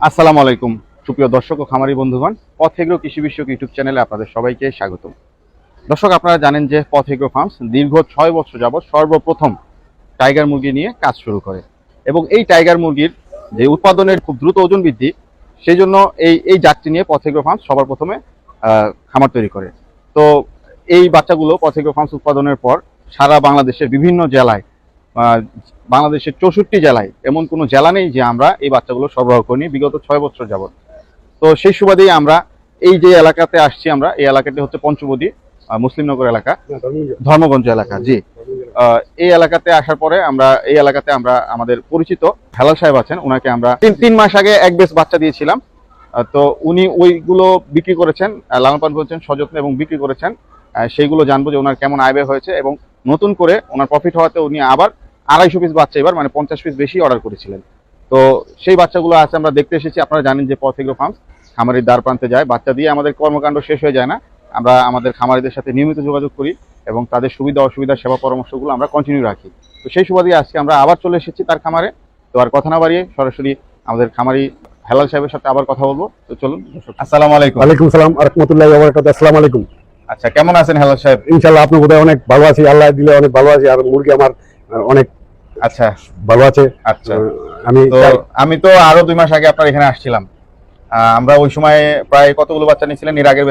আসসালামু আলাইকুম সুপ্রিয় দর্শক ও খামারি বন্ধুগণ, পথ এগ্রো কৃষি বিষয়ক ইউটিউব চ্যানেলে আপনাদের সবাইকে স্বাগতম। দর্শক, আপনারা জানেন যে পথ এগ্রো ফার্মস দীর্ঘ 6 বছর যাবৎ সর্বপ্রথম টাইগার মুরগি নিয়ে কাজ শুরু করে এবং এই টাইগার মুরগির যে উৎপাদনের খুব দ্রুত ওজন বৃদ্ধি, সেই জন্য এই জাতটি নিয়ে পথ এগ্রো ফার্মস সবার প্রথমে খামার তৈরি করে। তো এই বাচ্চাগুলো পথ এগ্রো ফার্মস উৎপাদনের পর সারা বাংলাদেশের বিভিন্ন জেলায়, বাংলাদেশের 64 জেলায় এমন কোনো জেলা নেই যে আমরা এই বাচ্চাগুলো সরবরাহ করিনি বিগত 6 বছর যাবত। তো সেই সুবাদেই আমরা এই যে এলাকাতে আসছি, আমরা এই এলাকাটি হচ্ছে পঞ্চবদী মুসলিমনগর এলাকা, ধর্মগঞ্জ এলাকা। জি, এই এলাকাতে আসার পরে এই এলাকাতে আমরা আমাদের পরিচিত হেলাল সাহেব আছেন, ওনাকে আমরা 3 মাস আগে এক বেশ বাচ্চা দিয়েছিলাম। তো উনি ওইগুলো বিক্রি করেছেন, লালন পালন করেছেন সযত্নে এবং বিক্রি করেছেন। সেইগুলো জানবো যে ওনার কেমন আয় ব্যয় হয়েছে এবং নতুন করে ওনার প্রফিট হওয়াতে উনি আবার 250 পিস বাচ্চা, এবার মানে 50 পিস বেশি অর্ডার করেছিলেন। তো সেই বাচ্চাগুলো আছে আমরা দেখতে এসেছি। আপনারা জানেন যে পথ এগ্রো ফার্মস খামারির দ্বার প্রান্তে যায়, বাচ্চা দিয়ে আমাদের কর্মকাণ্ড শেষ হয়ে যায় না। আমরা আমাদের খামারিদের সাথে নিয়মিত যোগাযোগ করি এবং তাদের সুবিধা অসুবিধা সেবা পরামর্শগুলো আমরা কন্টিনিউ রাখি। তো সেই সুবাদে আজকে আমরা আবার চলে এসেছি তার খামারে। তো আর কথা না বাড়িয়ে সরাসরি আমাদের খামারি হেলাল সাহেবের সাথে আবার কথা বলবো। তো চলুন। আসসালামু আলাইকুম। ওয়ালাইকুম আসসালাম ওয়া রাহমাতুল্লাহি ওয়া বারাকাতুহু। আসসালামু আলাইকুম। আচ্ছা, কেমন আছেন হেলাল সাহেব? ইনশাআল্লাহ আপনি বোধহয় অনেক ভালো আছি, আল্লাহ দিলে অনেক ভালো আছি। আর মুরগি আমার অনেক আচ্ছা ভালো আছে। আচ্ছা, আমি তো আরো 2 মাস আগে আপনার এখানে আসছিলাম। আমরা ওই সময় প্রায় কতগুলো বাচ্চা নিয়েছিলেন? এর আগের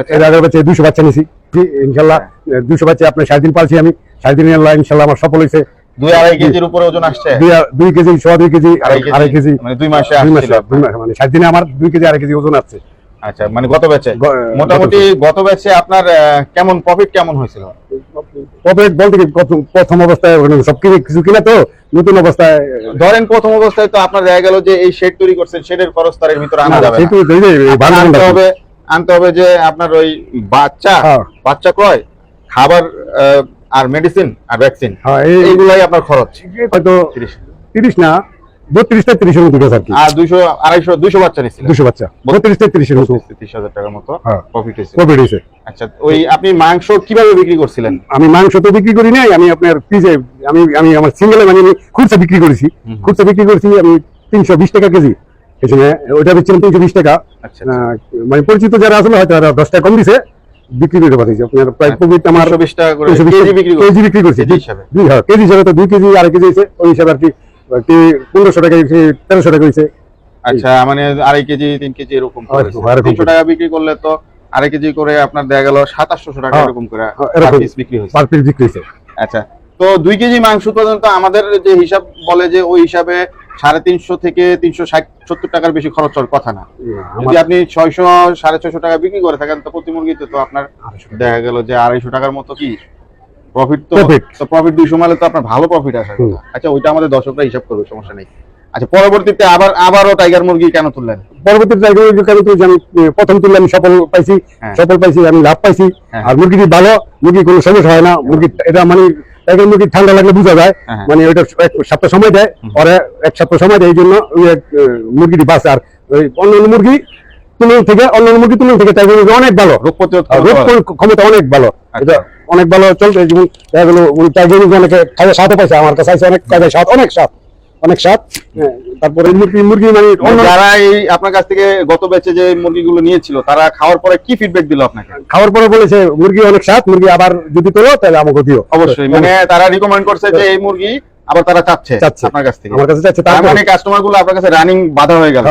ব্যাচে 200 বাচ্চা নিয়েছি। ইনশাআল্লাহ 200 বাচ্চা আপনার 7 দিন পালছি আমি। 7 দিন আল্লাহ ইনশাআল্লাহ আমার সফল হয়েছে। 2-2.5 কেজির উপরে ওজন আসছে। 2 কেজি, 2.5 কেজি, 2.5 কেজি, মানে 2 মাসে আসছিল। মানে 7 দিনে আমার 2 কেজি 2.5 কেজি ওজন আসছে। আচ্ছা, মানে গত ব্যাচে মোটামুটি গত ব্যাচে আপনার কেমন প্রফিট কেমন হয়েছিল? প্রফিট বলতে কি প্রথম অবস্থায় সব কিছু কিনা, তো নতুন অবস্থায় ধরেন প্রথম অবস্থায় তো আপনার দেখা গেল যে এই শেড তৈরি করছেন, শেডের খরচ তার এর ভিতরে আনা যাবে না। আনতে হবে যে আপনার ওই বাচ্চা ক্রয়, খাবার আর মেডিসিন আর ভ্যাকসিন, এইগুলাই আপনার খরচ। হয়তো 30 না 32-33 এর মতো আর কি। আর 200 বাচ্চা নিয়েছিলেন? 200 বাচ্চা 32-33 এর মতো, 30,000 টাকার মতো প্রফিট হয়েছে। আচ্ছা, ওই আপনি মাংস কিভাবে বিক্রি করছিলেন? আমি মাংস তো বিক্রি করি নাই, আমি আপনার পিজে আমি আমার সিঙ্গেলে মানে খুচরা বিক্রি করেছি। আমি 320 টাকা কেজি, এখানে ওটা বেচছিলাম 320 টাকা। আচ্ছা, মানে পরিচিত যারা আসলে হয়তো 10 টাকা কম দিছে, বিক্রি করতে পারছি। আপনার প্রায় প্রফিট আমার 120 টাকা করে কেজি বিক্রি করছি। কেজি হিসাবে তো 2 কেজি 2.5 কেজি হয়েছে, ওই হিসাবে আর কি 1500 টাকা 1300 টাকা হয়েছে। আচ্ছা, মানে 2.5 কেজি 3 কেজি এরকম 300 টাকা বিক্রি করলে তো 2.5 কেজি করে আপনার দেখা গেল 2700 টাকা এরকম করে পার পিস বিক্রি হয়েছে। আচ্ছা, তো 2 কেজি মাংস উৎপাদন তো আমাদের যে হিসাব বলে যে ওই হিসাবে 350 থেকে 360-70 টাকার বেশি খরচ হওয়ার কথা না। যদি আপনি 600-650 টাকা বিক্রি করে থাকেন তো প্রতি মুরগিতে তো আপনার দেখা গেল যে 250 টাকার মতো কি প্রফিট। তো প্রফিট 200 মালে তো আপনার ভালো প্রফিট আসে। আচ্ছা, ওইটা আমাদের দর্শকরা হিসাব করবে, সমস্যা নেই। আচ্ছা, পরবর্তীতে আবারও টাইগার মুরগি কেন তুললেন? পরবর্তীতে টাইগার মুরগি কেন তুলছি, আমি প্রথম তুললে আমি সফল পাইছি, আমি লাভ পাইছি। আর মুরগিটি ভালো, মুরগি কোনো সমস্যা হয় না। মুরগি এটা মানে টাইগার মুরগি ঠান্ডা লাগলে বোঝা যায়, মানে ওইটা 1 সপ্তাহ সময় দেয়, পরে 1 সপ্তাহ সময় দেয়, এই জন্য মুরগিটি বাঁচে। আর অন্যান্য মুরগি তুলনা থেকে টাইগার মুরগি অনেক ভালো, রোগ প্রতিরোধ ক্ষমতা অনেক ভালো, এটা অনেক ভালো চলছে। যেমন টাইগার মুরগি অনেকে খাওয়া স্বাদও পাইছে, আমার কাছে অনেক কাজে স্বাদ, অনেক স্বাদ। তারপরে মুরগি মানে যারা এই আপনার কাছ থেকে গত ব্যাচে যে মুরগিগুলো নিয়েছিল তারা খাওয়ার পরে কি ফিডব্যাক দিল আপনাকে? খাওয়ার পরে বলেছে মুরগি অনেক স্বাদ, মুরগি আবার যদি তোলো তাহলে আমাকে দিও। অবশ্যই, মানে তারা রিকমেন্ড করছে যে এই মুরগি আবার তারা চাচ্ছে আপনার কাছ থেকে। আমার কাছে চাচ্ছে, তার মানে কাস্টমার গুলো আপনার কাছে রানিং বাধা হয়ে গেল।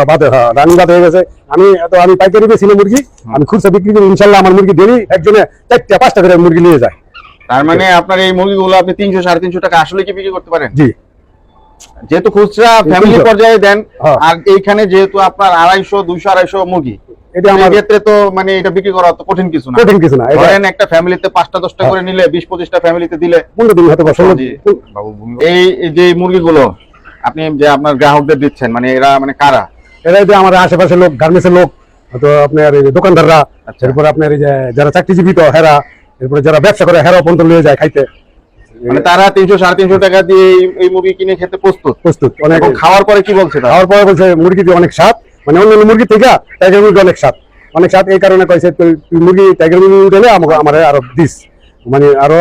রানিং বাধা হয়ে গেছে। আমি পাইকারি বেছিল মুরগি, আমি খুচরা বিক্রি করি। ইনশাআল্লাহ আমার মুরগি ডেলি একজনে 4টা-5টা করে মুরগি নিয়ে যায়। তার মানে আপনার এই মুরগিগুলো আপনি 300-350 টাকা আসলে কি বিক্রি করতে পারেন? জি, যেহেতু খুচরা ফ্যামিলি পর্যায়ে দেন, আর এইখানে যেহেতু আপনার 200-250 মুরগি, এটা আমার ক্ষেত্রে তো মানে এটা বিক্রি করা তো কঠিন কিছু না। ধরেন একটা ফ্যামিলিতে 5টা-10টা করে নিলে 20-25টা ফ্যামিলিতে দিলে 15 দিন হতে পারে। এই যে মুরগিগুলো আপনি যে আপনার গ্রাহকদের দিচ্ছেন, মানে এরা মানে কারা? এরা যে আমার আশেপাশের লোক, গার্মেন্টসের লোক, তো আপনার দোকানদাররা, এরপর আপনার এই যে যারা চাকরিজীবী, তো হেরা, এরপরে যারা ব্যবসা করে হেরা পর্যন্ত নিয়ে যায় খাইতে। মানে তারা 300-350 টাকা দিয়ে এই মুরগি কিনে খেতে প্রস্তুত। অনেক খাওয়ার পরে কি বলছে? খাওয়ার পরে বলছে মুরগিটি অনেক স্বাদ, মানে অন্যান্য মুরগি থেকে টাইগার মুরগি অনেক স্বাদ। এই কারণে কইছে তুই মুরগি টাইগার মুরগি উঠলে আমার আরো দিস, মানে আরো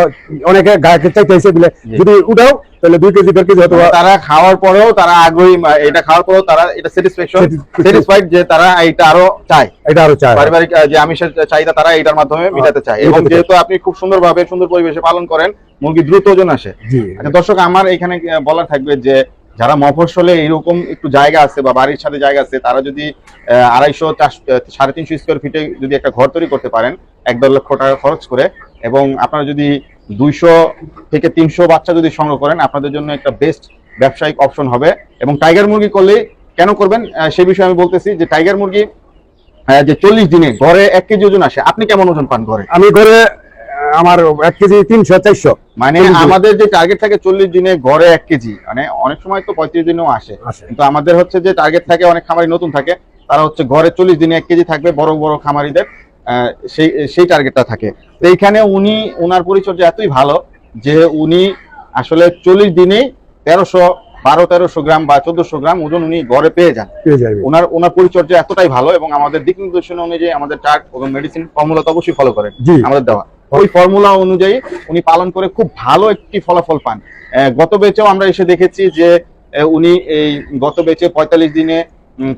অনেকে গায়ে চাইতেছে বলে যদি উঠাও তাহলে 2 কেজি 1.5 কেজি হয়তো তারা খাওয়ার পরেও তারা আগ্রহী, এটা খাওয়ার পরেও তারা এটা স্যাটিসফাইড যে তারা এটা আরো চায়, এটা আরো চায়, পারিবারিক যে আমিষের চাহিদা তারা এটার মাধ্যমে মেটাতে চায়। এবং যেহেতু আপনি খুব সুন্দরভাবে সুন্দর পরিবেশে পালন করেন, মুরগি দ্রুত ওজন আসে। আচ্ছা দর্শক, আমার এখানে বলার থাকবে যে যারা মফস্বলে এরকম একটু জায়গা আছে বা বাড়ির সাথে জায়গা আছে, তারা যদি 250-350 স্কোয়ার ফিটে যদি একটা ঘর তৈরি করতে পারেন 1-1.5 লক্ষ টাকা খরচ করে, এবং আপনারা যদি 200 থেকে 300 বাচ্চা যদি সংগ্রহ করেন, আপনাদের জন্য একটা বেস্ট ব্যবসায়িক অপশন হবে। এবং টাইগার মুরগি করলে কেন করবেন সেই বিষয়ে আমি বলতেছি যে টাইগার মুরগি যে 40 দিনে ঘরে 1 কেজি ওজন আসে, আপনি কেমন ওজন পান ঘরে? আমি ঘরে আমার 1 কেজি 300-400, মানে আমাদের যে টার্গেট থাকে 40 দিনে ঘরে 1 কেজি, মানে অনেক সময় তো 35 দিনেও আসে, কিন্তু আমাদের হচ্ছে যে টার্গেট থাকে, অনেক খামারি নতুন থাকে, তারা হচ্ছে ঘরে 40 দিনে 1 কেজি থাকবে, বড় বড় খামারিদের সেই টার্গেটটা থাকে। তো এইখানে ওনার পরিচর্যা এতই ভালো যে উনি আসলে 40 দিনেই 1300 গ্রাম বা 1400 গ্রাম ওজন উনি ঘরে পেয়ে যান। ওনার পরিচর্যা এতটাই ভালো, এবং আমাদের দিক নির্দেশনা অনুযায়ী আমাদের চার্ট এবং মেডিসিন ফর্মুলা তো অবশ্যই ফলো করেন আমাদের দেওয়া, ওই ফর্মুলা অনুযায়ী উনি পালন করে খুব ভালো একটি ফলাফল পান। গত বেচেও আমরা এসে দেখেছি যে উনি এই গত বেচে 45 দিনে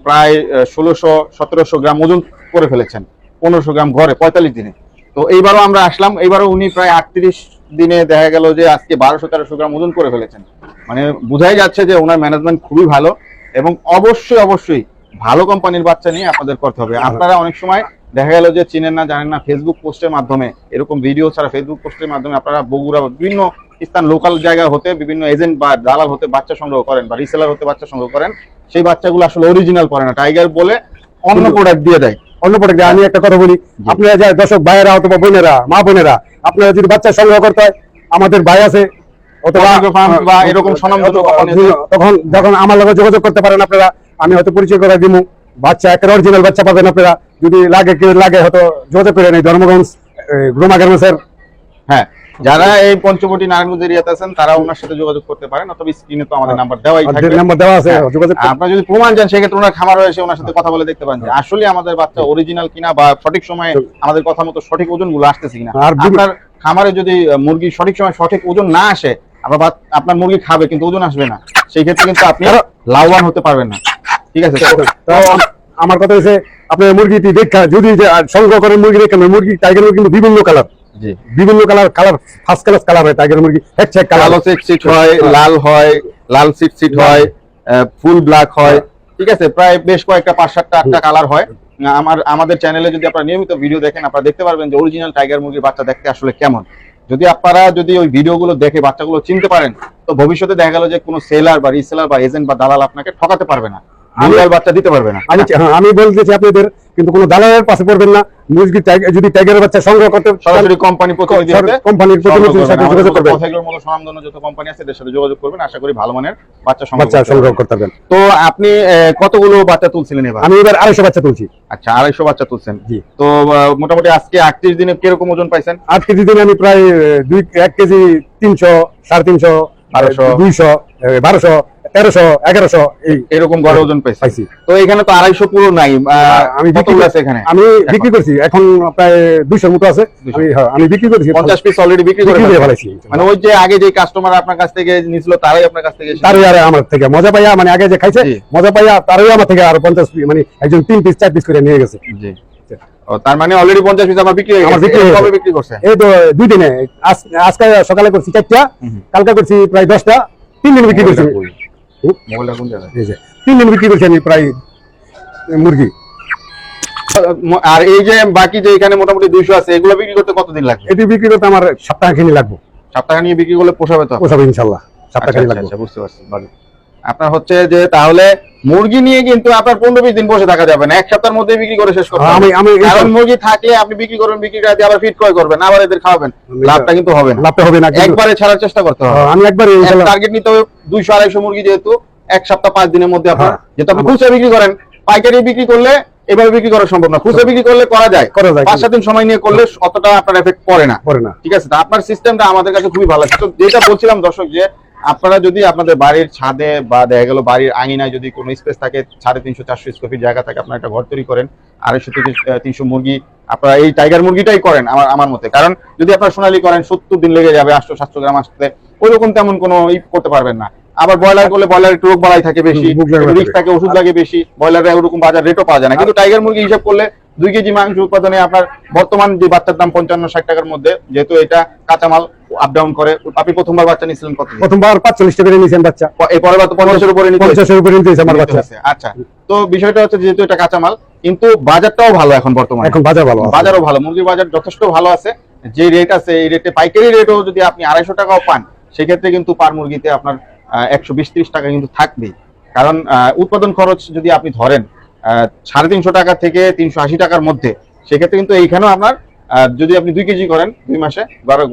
প্রায় 1600-1700 গ্রাম ওজন করে ফেলেছেন, 1500 গ্রাম ঘরে 45 দিনে। তো এইবারও আমরা আসলাম, এইবারও উনি প্রায় 38 দিনে দেখা গেল যে আজকে 1200-1300 গ্রাম ওজন করে ফেলেছেন। মানে বোঝাই যাচ্ছে যে ওনার ম্যানেজমেন্ট খুবই ভালো, এবং অবশ্যই ভালো কোম্পানির বাচ্চা নিয়ে আপনাদের করতে হবে। আপনারা অনেক সময় দেখা গেল যে চিনেন না, জানেন না, ফেসবুক পোস্টের মাধ্যমে, এরকম ভিডিও ছাড়া ফেসবুক পোস্টের মাধ্যমে আপনারা বগুড়া বিভিন্ন স্থান লোকাল জায়গা হতে বিভিন্ন এজেন্ট বা দালাল হতে বাচ্চা সংগ্রহ করেন বা রিসেলার হতে বাচ্চা সংগ্রহ করেন, সেই বাচ্চাগুলো আসলে অরিজিনাল পড়ে না, টাইগার বলে অন্য প্রোডাক্ট দিয়ে দেয়। আমি একটা কথা বলি, আপনারা যা দর্শক ভাইয়েরা অথবা বোনেরা, মা বোনেরা, আপনারা যদি বাচ্চা সংগ্রহ করতে হয়, আমাদের ভাই আছে বা এরকম তখন যখন আমার লগে যোগাযোগ করতে পারেন আপনারা, আমি হয়তো পরিচয় করে দিব, বাচ্চা একটা অরিজিনাল বাচ্চা পাবেন আপনারা। যদি কেউ লাগে হয়তো যোগাযোগ করে নেই ধর্মগঞ্জ রোমা গার্মেন্টসের। হ্যাঁ, যারা এই পঞ্চবটি নারায়ণগঞ্জ এরিয়াতে আছেন তারা ওনার সাথে যোগাযোগ করতে পারেন, অথবা স্ক্রিনে তো আমাদের নাম্বার দেওয়াই থাকবে, নাম্বার দেওয়া আছে, যোগাযোগ। আপনারা যদি প্রমাণ চান সেক্ষেত্রে ওনার খামার এসে ওনার সাথে কথা বলে দেখতে পারেন যে আসলে আমাদের বাচ্চা অরিজিনাল কিনা, বা সঠিক সময়ে আমাদের কথা মতো সঠিক ওজনগুলো আসতেছে কিনা। আপনার খামারে যদি মুরগি সঠিক সময় সঠিক ওজন না আসে, আপনার মুরগি খাবে কিন্তু ওজন আসবে না, সেই ক্ষেত্রে কিন্তু আপনি লাভবান হতে পারবেন না। ঠিক আছে, তো আমার কথা হচ্ছে আপনার মুরগিটি দেখা যদি সংগ্রহ করেন, মুরগি দেখেন, মুরগি টাইগার মুরগি কিন্তু বিভিন্ন কালার, বিভিন্ন কালার ফার্স্ট ক্লাস কালার হয় টাইগার মুরগি, কালো সিট হয়, লাল হয়, লাল সিট হয়, ফুল ব্ল্যাক হয়, ঠিক আছে, প্রায় বেশ কয়েকটা 5-7টা কালার হয়। আমাদের চ্যানেলে যদি আপনারা নিয়মিত ভিডিও দেখেন, আপনারা দেখতে পারবেন যে অরিজিনাল টাইগার মুরগির বাচ্চা দেখতে আসলে কেমন। যদি আপনারা ওই ভিডিওগুলো দেখে বাচ্চাগুলো চিনতে পারেন, তো ভবিষ্যতে দেখা গেল যে কোনো সেলার বা রিসেলার বা এজেন্ট বা দালাল আপনাকে ঠকাতে পারবে না, বাচ্চা দিতে পারবে না। আমি বলতেছি আপনাদের, কিন্তু কোনো দালালের পাশে পড়বেন না। মুরগি যদি টাইগারের বাচ্চা সংগ্রহ করতে সরাসরি কোম্পানির প্রতিনিধির সাথে যোগাযোগ করবেন, পথেগ্রোর মতো স্বনামধন্য যত কোম্পানি আছে এদের সাথে যোগাযোগ করবেন, আশা করি ভালো মানের বাচ্চা সংগ্রহ করতে পারবেন। তো আপনি কতগুলো বাচ্চা তুলছিলেন এবার? আমি এবার 250 বাচ্চা তুলছি। আচ্ছা, 250 বাচ্চা তুলছেন। জি। তো মোটামুটি আজকে 38 দিনে কিরকম ওজন পাইছেন? আজকে দিনে আমি প্রায় 1 কেজি 300, 350, 200, 1200, 1300, 1100 এরকম গড়ে ওজন পাইছি। তো এখানে তো 250 পুরো নাই, আমি বিক্রি করছি, এখন প্রায় 200 মতো আছে। আমি বিক্রি করছি 50 পিস অলরেডি বিক্রি করে ফেলেছি। মানে ওই যে আগে যে কাস্টমার আপনার কাছ থেকে নিছিল তারাই আপনার কাছ থেকে আমার থেকে মজা পাইয়া, মানে আগে যে খাইছে মজা পাইয়া তারাই আমার থেকে আরো 50 পিস, মানে একজন 3 পিস 4 পিস করে নিয়ে গেছে। জি, তার মানে অলরেডি 50 পিস আমার বিক্রি হয়ে গেছে। কবে বিক্রি করছে? এই তো 2 দিনে, আজকে সকালে করছি 4টা, কালকে করছি প্রায় 10টা, 3 দিন বিক্রি করছি। 3 দিন বিক্রি করছি আমি প্রায় মুরগি। আর এই যে বাকি যে এখানে মোটামুটি 200 আছে, এগুলো বিক্রি করতে কতদিন লাগবে? এটি বিক্রি করতে আমার সপ্তাহখানি লাগবে। সপ্তাহ নিয়ে বিক্রি করলে পোষাবে তো? পোষাবে ইনশাআল্লাহ, সপ্তাহখানি লাগবে। আচ্ছা, বুঝতে পারছি। ভালো। আপনার হচ্ছে যে তাহলে মুরগি নিয়ে কিন্তু আপনার 15-20 দিন বসে থাকা যাবে না, এক সপ্তাহের মধ্যে বিক্রি করে শেষ করতে হবে। কারণ মুরগি থাকলে আপনি বিক্রি করবেন, বিক্রি করে আবার ফিট ক্রয় করবেন, আবার এদের খাওয়াবেন, লাভটা কিন্তু হবে না। লাভটা হবে না, একবারে ছাড়ার চেষ্টা করতে হবে। আমি একবারে টার্গেট নিতে হবে 200-250 মুরগি, যেহেতু এক সপ্তাহ 5 দিনের মধ্যে আপনার, যেহেতু আপনি খুচরা বিক্রি করেন, পাইকারি বিক্রি করলে এভাবে বিক্রি করা সম্ভব না। খুচরা বিক্রি করলে করা যায়, 5-7 দিন সময় নিয়ে করলে অতটা আপনার এফেক্ট পড়ে না। ঠিক আছে, আপনার সিস্টেমটা আমাদের কাছে খুবই ভালো আছে। তো যেটা বলছিলাম দর্শক, যে আপনারা যদি আপনাদের বাড়ির ছাদে বা দেখা গেল বাড়ির আঙিনায় যদি কোনো স্পেস থাকে 350-400 স্কোয়ার ফিট জায়গা থাকে, আপনারা একটা ঘর তৈরি করেন, 250 থেকে 300 মুরগি আপনারা এই টাইগার মুরগিটাই করেন আমার মতে। কারণ যদি আপনারা সোনালী করেন 70 দিন লেগে যাবে 800-700 গ্রাম আসতে, ওইরকম তেমন কোনো করতে পারবেন না। আবার ব্রয়লার করলে ব্রয়লার একটু রোগ বালাই থাকে বেশি, রিস্ক থাকে, ওষুধ লাগে বেশি, ব্রয়লারের ওরকম বাজার রেটও পাওয়া যায় না। কিন্তু টাইগার মুরগি হিসাব করলে 2 কেজি মাংস উৎপাদনে আপনার বর্তমান যে বাচ্চার দাম 55-60 টাকার মধ্যে, যেহেতু এটা কাঁচামাল আপ ডাউন করে। আপনি প্রথমবার বাচ্চা নিয়েছিলেন কত? প্রথমবার 45 টাকা নিয়েছেন বাচ্চা, এই পরের বার তো 50-এর উপরে নিতে 50-এর উপরে নিতেছে আমার বাচ্চা। আচ্ছা, তো বিষয়টা হচ্ছে যেহেতু এটা কাঁচামাল, কিন্তু বাজারটাও ভালো এখন বর্তমানে, এখন বাজার ভালো, বাজারও ভালো, মুরগির বাজার যথেষ্ট ভালো আছে। যে রেট আছে এই রেটে পাইকারি রেটও যদি আপনি 250 টাকাও পান, সেক্ষেত্রে কিন্তু পার মুরগিতে আপনার 120-30 টাকা কিন্তু থাকবেই। কারণ উৎপাদন খরচ যদি আপনি ধরেন 350 টাকা থেকে 380 টাকার মধ্যে, সেক্ষেত্রে কিন্তু এইখানেও আপনার যদি আপনি 2 কেজি করেন 2 মাসে,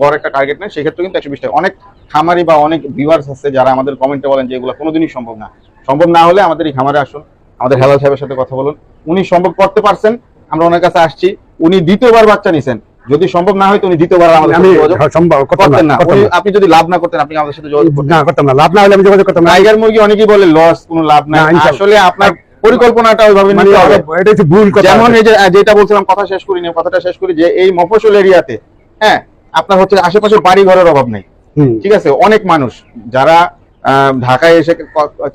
গড় একটা টার্গেট নেন, সেক্ষেত্রে কিন্তু 120 টাকা। অনেক খামারি বা অনেক ভিউয়ার্স আছে যারা আমাদের কমেন্টে বলেন যে এগুলো কোনোদিনই সম্ভব না। সম্ভব না হলে আমাদের এই খামারে আসুন, আমাদের হেলাল সাহেবের সাথে কথা বলুন, উনি সম্ভব করতে পারছেন, আমরা ওনার কাছে আসছি, উনি দ্বিতীয়বার বাচ্চা নিছেন। যদি সম্ভব না হয় তো উনি দ্বিতীয়বার আমাদের সাথে যোগাযোগ করতেন না। আপনি যদি লাভ না করতেন, আপনি আমাদের সাথে যোগাযোগ করতেন না, করতাম না। লাভ না হলে আমি যোগাযোগ করতাম না। টাইগার মুরগি অনেকেই বলে লস, কোনো লাভ নাই, আসলে আপনার পরিকল্পনাটা ওইভাবে নিতে হবে। এটা হচ্ছে ভুল কথা। যেমন এই যে যেটা বলছিলাম, কথাটা শেষ করি, যে এই মফস্বল এরিয়াতে হ্যাঁ আপনার হচ্ছে আশেপাশে বাড়ি ঘরের অভাব নেই, ঠিক আছে? অনেক মানুষ যারা ঢাকায় এসে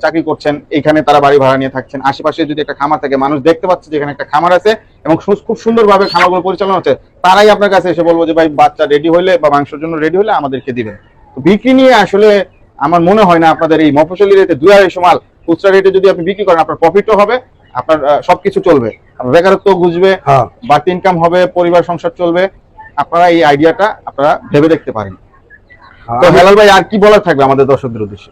চাকরি করছেন, এখানে তারা বাড়ি ভাড়া নিয়ে থাকছেন, আশেপাশে যদি একটা খামার থাকে, মানুষ দেখতে পাচ্ছে যে এখানে একটা খামার আছে এবং খুব সুন্দরভাবে খামারগুলো পরিচালনা হচ্ছে, তারাই আপনার কাছে এসে বলবো যে ভাই বাচ্চা রেডি হলে বা মাংসের জন্য রেডি হলে আমাদেরকে দিবেন। তো বিক্রি নিয়ে আসলে আমার মনে হয় না আপনাদের এই মফস্বল এরিয়াতে 2-250 মাল খুচরা রেটে যদি আপনি বিক্রি করেন, আপনার প্রফিটও হবে, আপনার সবকিছু চলবে, আপনার বেকারত্ব বুঝবে, বাড়তি ইনকাম হবে, পরিবার সংসার চলবে। আপনারা এই আইডিয়াটা আপনারা ভেবে দেখতে পারেন। তো হেলাল ভাই, আর কি বলার থাকবে আমাদের দর্শকদের উদ্দেশ্যে?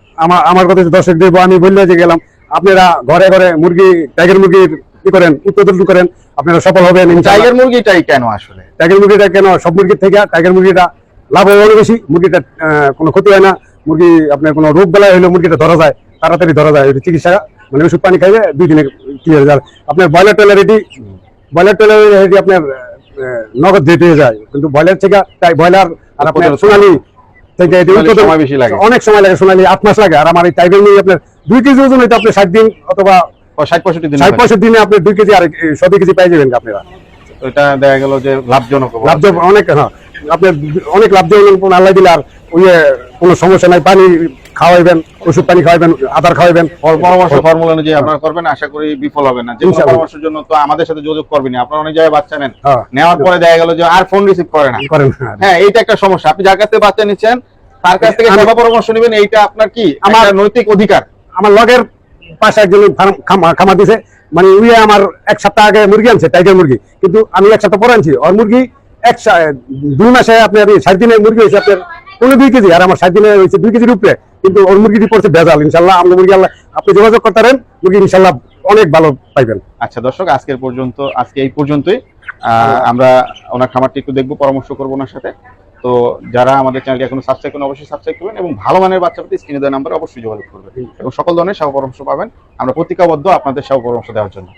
আমার কথা দর্শকদের আমি বললে যে গেলাম, আপনারা ঘরে ঘরে মুরগি, টাইগার মুরগির কি করেন, উৎপাদন করেন, আপনারা সফল হবেন। টাইগার মুরগিটাই কেন আসলে, টাইগার মুরগিটা কেন সব মুরগির থেকে টাইগার মুরগিটা লাভ হয় বেশি, মুরগিটা কোনো ক্ষতি হয় না, মুরগি আপনার কোনো রোগ বেলায় হলে মুরগিটা ধরা যায়, তাড়াতাড়ি ধরা যায়, চিকিৎসা মানে ওষুধ পানি খাইবে 2 দিনে ক্লিয়ার যায়। আপনার ব্রয়লার টেলার রেডি আপনার নগদ রেট হয়ে যায়, কিন্তু ব্রয়লার থেকে তাই ব্রয়লার আর আপনার সোনালী থেকে অনেক সময় লাগে, সোনালী 8 মাস লাগে। আর আমার এই টাইগার মুরগি আপনার 2 কেজি ওজন হইতে আপনি 60 দিন অথবা 60-65 দিনে আপনি 2 কেজি আর 100 কেজি পাই যাবেন আপনারা। এটা দেখা গেল যে লাভজনক অনেক, হ্যাঁ আপনার অনেক লাভজনক আল্লাহ দিলে। আর ওই কোনো সমস্যা নাই, পানি খাওয়াইবেন, ওষুধ পানি খাওয়াইবেন, আদার খাওয়াইবেন, পরামর্শ ফর্মুলা অনুযায়ী আপনারা করবেন, আশা করি বিফল হবে না। যে কোনো পরামর্শের জন্য তো আমাদের সাথে যোগাযোগ করবেন। আপনারা অনেক জায়গায় বাচ্চা নেন, নেওয়ার পরে দেখা গেল যে আর ফোন রিসিভ করে না, হ্যাঁ এইটা একটা সমস্যা। আপনি যার কাছ থেকে বাচ্চা নিচ্ছেন তার কাছ থেকে সেবা পরামর্শ নেবেন, এইটা আপনার কি আমার নৈতিক অধিকার। আমার লগের পাশে একজন খামার দিছে, মানে উইয়ে আমার 1 সপ্তাহ আগে মুরগি আনছে, টাইগার মুরগি, কিন্তু আমি 1 সপ্তাহ পরে আনছি। ওর মুরগি 2 মাসে আপনার 60 দিনে মুরগি হয়েছে আপনার 2 কেজি, আর আমার 60 দিনে হয়েছে 2 কেজির উপরে, কিন্তু ওর মুরগিটি পড়ছে ভেজাল। ইনশাল্লাহ আমরা মুরগি, আল্লাহ আপনি যোগাযোগ করতে পারেন, মুরগি ইনশাল্লাহ অনেক ভালো পাইবেন। আচ্ছা দর্শক, আজকে এই পর্যন্তই। আমরা ওনার খামারটি একটু দেখবো, পরামর্শ করবো ওনার সাথে। তো যারা আমাদের চ্যানেলটি এখনো সাবস্ক্রাইব করেন, অবশ্যই সাবস্ক্রাইব করবেন এবং ভালো মানের বাচ্চা পেতে স্ক্রিনে দেওয়া নাম্বারে অবশ্যই যোগাযোগ করবেন এবং সকল ধরনের সেবা পরামর্শ পাবেন। আমরা প্রতিজ্ঞাবদ্ধ আপনাদের সেবা পরামর্শ দেওয়ার জন্য।